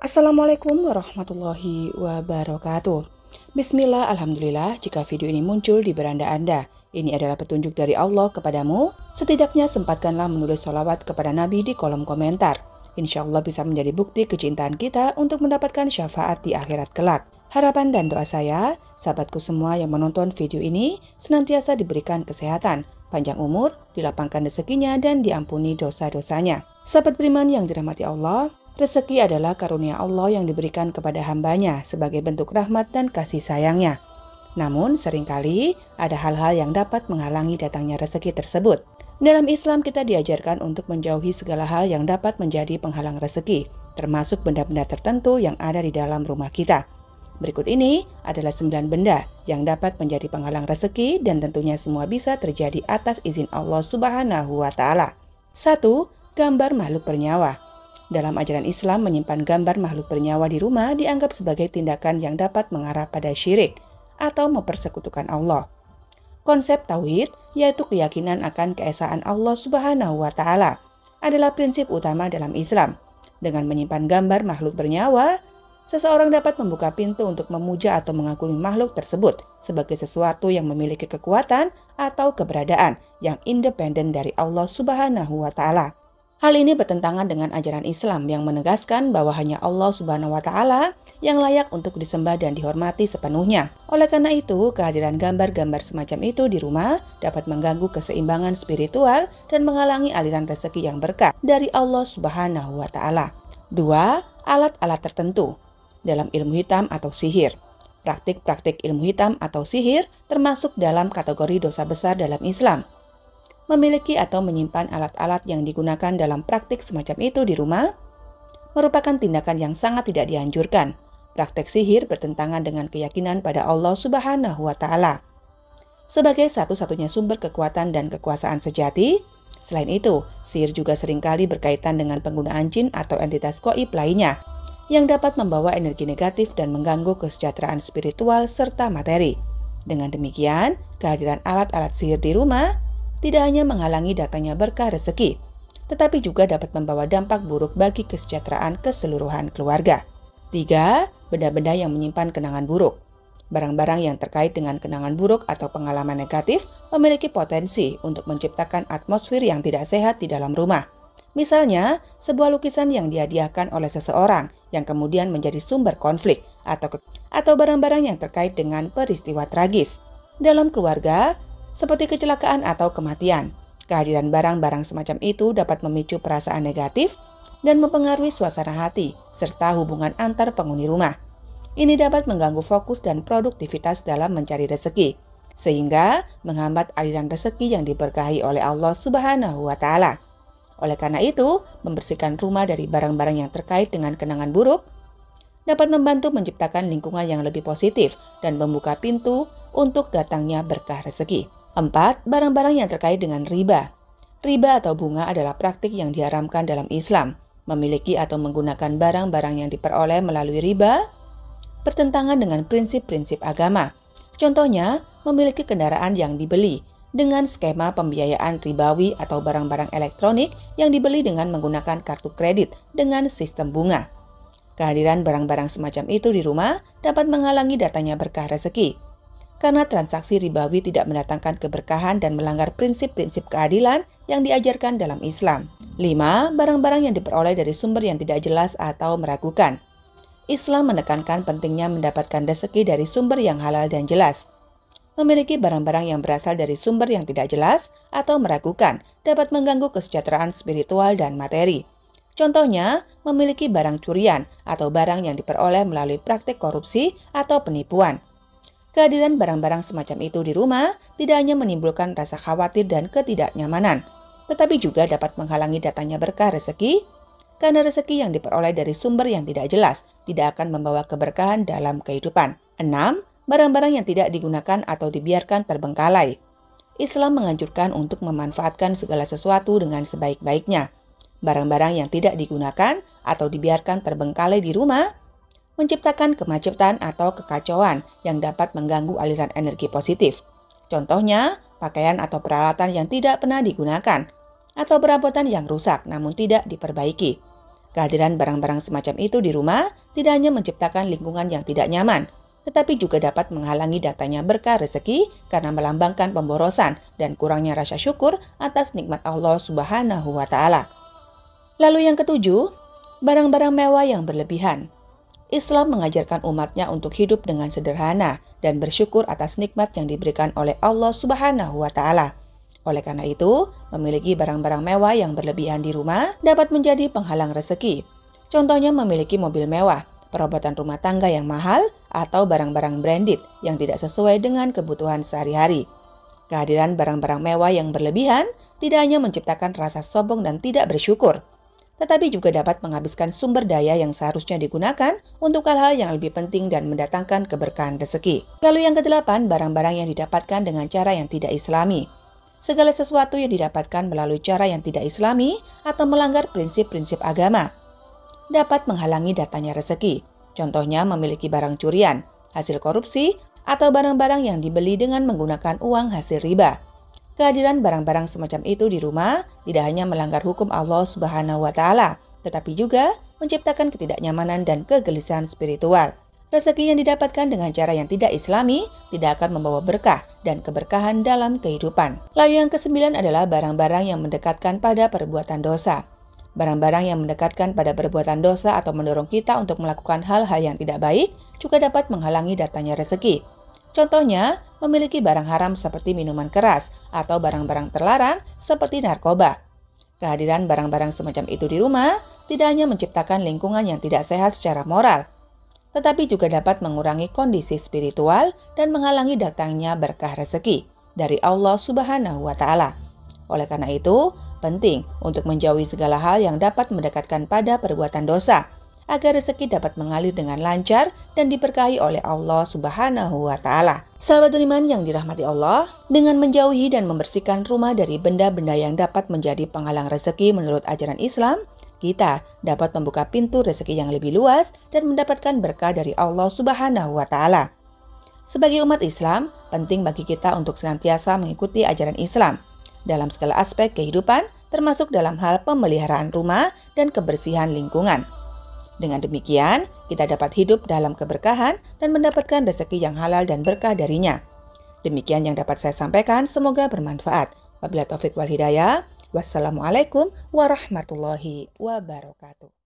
Assalamualaikum warahmatullahi wabarakatuh. Bismillah, alhamdulillah, jika video ini muncul di beranda Anda, ini adalah petunjuk dari Allah kepadamu. Setidaknya sempatkanlah menulis sholawat kepada Nabi di kolom komentar. Insya Allah bisa menjadi bukti kecintaan kita untuk mendapatkan syafaat di akhirat kelak. Harapan dan doa saya, sahabatku semua yang menonton video ini, senantiasa diberikan kesehatan, panjang umur, dilapangkan rezekinya, dan diampuni dosa-dosanya. Sahabat beriman yang dirahmati Allah, rezeki adalah karunia Allah yang diberikan kepada hambanya sebagai bentuk rahmat dan kasih sayangnya. Namun seringkali ada hal-hal yang dapat menghalangi datangnya rezeki tersebut. Dalam Islam kita diajarkan untuk menjauhi segala hal yang dapat menjadi penghalang rezeki, termasuk benda-benda tertentu yang ada di dalam rumah kita. Berikut ini adalah 9 benda yang dapat menjadi penghalang rezeki dan tentunya semua bisa terjadi atas izin Allah Subhanahu wa Ta'ala. 1. Gambar makhluk bernyawa. Dalam ajaran Islam, menyimpan gambar makhluk bernyawa di rumah dianggap sebagai tindakan yang dapat mengarah pada syirik atau mempersekutukan Allah. Konsep tauhid, yaitu keyakinan akan keesaan Allah Subhanahu wa Ta'ala, adalah prinsip utama dalam Islam. Dengan menyimpan gambar makhluk bernyawa, seseorang dapat membuka pintu untuk memuja atau mengagumi makhluk tersebut sebagai sesuatu yang memiliki kekuatan atau keberadaan yang independen dari Allah Subhanahu wa Ta'ala. Hal ini bertentangan dengan ajaran Islam yang menegaskan bahwa hanya Allah Subhanahu wa Ta'ala yang layak untuk disembah dan dihormati sepenuhnya. Oleh karena itu, kehadiran gambar-gambar semacam itu di rumah dapat mengganggu keseimbangan spiritual dan menghalangi aliran rezeki yang berkah dari Allah Subhanahu wa Ta'ala. 2. Alat-alat tertentu. Dalam ilmu hitam atau sihir, praktik-praktik ilmu hitam atau sihir termasuk dalam kategori dosa besar dalam Islam. Memiliki atau menyimpan alat-alat yang digunakan dalam praktik semacam itu di rumah merupakan tindakan yang sangat tidak dianjurkan. Praktik sihir bertentangan dengan keyakinan pada Allah Subhanahu wa Ta'ala sebagai satu-satunya sumber kekuatan dan kekuasaan sejati. Selain itu, sihir juga seringkali berkaitan dengan penggunaan jin atau entitas gaib lainnya yang dapat membawa energi negatif dan mengganggu kesejahteraan spiritual serta materi. Dengan demikian, kehadiran alat-alat sihir di rumah tidak hanya menghalangi datangnya berkah rezeki, tetapi juga dapat membawa dampak buruk bagi kesejahteraan keseluruhan keluarga. 3. Benda-benda yang menyimpan kenangan buruk. Barang-barang yang terkait dengan kenangan buruk atau pengalaman negatif memiliki potensi untuk menciptakan atmosfer yang tidak sehat di dalam rumah. Misalnya, sebuah lukisan yang dihadiahkan oleh seseorang yang kemudian menjadi sumber konflik atau barang-barang yang terkait dengan peristiwa tragis dalam keluarga, seperti kecelakaan atau kematian. Kehadiran barang-barang semacam itu dapat memicu perasaan negatif dan mempengaruhi suasana hati serta hubungan antar penghuni rumah. Ini dapat mengganggu fokus dan produktivitas dalam mencari rezeki, sehingga menghambat aliran rezeki yang diberkahi oleh Allah Subhanahu wa Ta'ala. Oleh karena itu, membersihkan rumah dari barang-barang yang terkait dengan kenangan buruk dapat membantu menciptakan lingkungan yang lebih positif dan membuka pintu untuk datangnya berkah rezeki. 4. Barang-barang yang terkait dengan riba. Riba atau bunga adalah praktik yang diharamkan dalam Islam. Memiliki atau menggunakan barang-barang yang diperoleh melalui riba bertentangan dengan prinsip-prinsip agama. Contohnya, memiliki kendaraan yang dibeli dengan skema pembiayaan ribawi atau barang-barang elektronik yang dibeli dengan menggunakan kartu kredit dengan sistem bunga. Kehadiran barang-barang semacam itu di rumah dapat menghalangi datangnya berkah rezeki, karena transaksi ribawi tidak mendatangkan keberkahan dan melanggar prinsip-prinsip keadilan yang diajarkan dalam Islam. 5. Barang-barang yang diperoleh dari sumber yang tidak jelas atau meragukan. Islam menekankan pentingnya mendapatkan rezeki dari sumber yang halal dan jelas. Memiliki barang-barang yang berasal dari sumber yang tidak jelas atau meragukan dapat mengganggu kesejahteraan spiritual dan materi. Contohnya, memiliki barang curian atau barang yang diperoleh melalui praktik korupsi atau penipuan. Kehadiran barang-barang semacam itu di rumah tidak hanya menimbulkan rasa khawatir dan ketidaknyamanan, tetapi juga dapat menghalangi datangnya berkah rezeki, karena rezeki yang diperoleh dari sumber yang tidak jelas tidak akan membawa keberkahan dalam kehidupan. 6. Barang-barang yang tidak digunakan atau dibiarkan terbengkalai. Islam menganjurkan untuk memanfaatkan segala sesuatu dengan sebaik-baiknya. Barang-barang yang tidak digunakan atau dibiarkan terbengkalai di rumah menciptakan kemacetan atau kekacauan yang dapat mengganggu aliran energi positif. Contohnya, pakaian atau peralatan yang tidak pernah digunakan, atau perabotan yang rusak namun tidak diperbaiki. Kehadiran barang-barang semacam itu di rumah tidak hanya menciptakan lingkungan yang tidak nyaman, tetapi juga dapat menghalangi datangnya berkah rezeki karena melambangkan pemborosan dan kurangnya rasa syukur atas nikmat Allah Subhanahu wa Ta'ala. Lalu yang ketujuh, barang-barang mewah yang berlebihan. Islam mengajarkan umatnya untuk hidup dengan sederhana dan bersyukur atas nikmat yang diberikan oleh Allah Subhanahu wa Ta'ala. Oleh karena itu, memiliki barang-barang mewah yang berlebihan di rumah dapat menjadi penghalang rezeki. Contohnya memiliki mobil mewah, perabot rumah tangga yang mahal, atau barang-barang branded yang tidak sesuai dengan kebutuhan sehari-hari. Kehadiran barang-barang mewah yang berlebihan tidak hanya menciptakan rasa sombong dan tidak bersyukur, tetapi juga dapat menghabiskan sumber daya yang seharusnya digunakan untuk hal-hal yang lebih penting dan mendatangkan keberkahan rezeki. Lalu yang kedelapan, barang-barang yang didapatkan dengan cara yang tidak islami. Segala sesuatu yang didapatkan melalui cara yang tidak islami atau melanggar prinsip-prinsip agama dapat menghalangi datangnya rezeki. Contohnya memiliki barang curian, hasil korupsi, atau barang-barang yang dibeli dengan menggunakan uang hasil riba. Kehadiran barang-barang semacam itu di rumah tidak hanya melanggar hukum Allah Subhanahu wa Ta'ala, tetapi juga menciptakan ketidaknyamanan dan kegelisahan spiritual. Rezeki yang didapatkan dengan cara yang tidak islami tidak akan membawa berkah dan keberkahan dalam kehidupan. Lalu yang kesembilan adalah barang-barang yang mendekatkan pada perbuatan dosa. Barang-barang yang mendekatkan pada perbuatan dosa atau mendorong kita untuk melakukan hal-hal yang tidak baik juga dapat menghalangi datangnya rezeki. Contohnya, memiliki barang haram seperti minuman keras atau barang-barang terlarang seperti narkoba. Kehadiran barang-barang semacam itu di rumah tidak hanya menciptakan lingkungan yang tidak sehat secara moral, tetapi juga dapat mengurangi kondisi spiritual dan menghalangi datangnya berkah rezeki dari Allah Subhanahu wa Ta'ala. Oleh karena itu, penting untuk menjauhi segala hal yang dapat mendekatkan pada perbuatan dosa, agar rezeki dapat mengalir dengan lancar dan diberkahi oleh Allah Subhanahu wa Ta'ala. Sahabat beriman yang dirahmati Allah, dengan menjauhi dan membersihkan rumah dari benda-benda yang dapat menjadi penghalang rezeki menurut ajaran Islam, kita dapat membuka pintu rezeki yang lebih luas dan mendapatkan berkah dari Allah Subhanahu wa Ta'ala. Sebagai umat Islam, penting bagi kita untuk senantiasa mengikuti ajaran Islam dalam segala aspek kehidupan, termasuk dalam hal pemeliharaan rumah dan kebersihan lingkungan. Dengan demikian, kita dapat hidup dalam keberkahan dan mendapatkan rezeki yang halal dan berkah darinya. Demikian yang dapat saya sampaikan, semoga bermanfaat. Wabillahi taufik wal hidayah. Wassalamualaikum warahmatullahi wabarakatuh.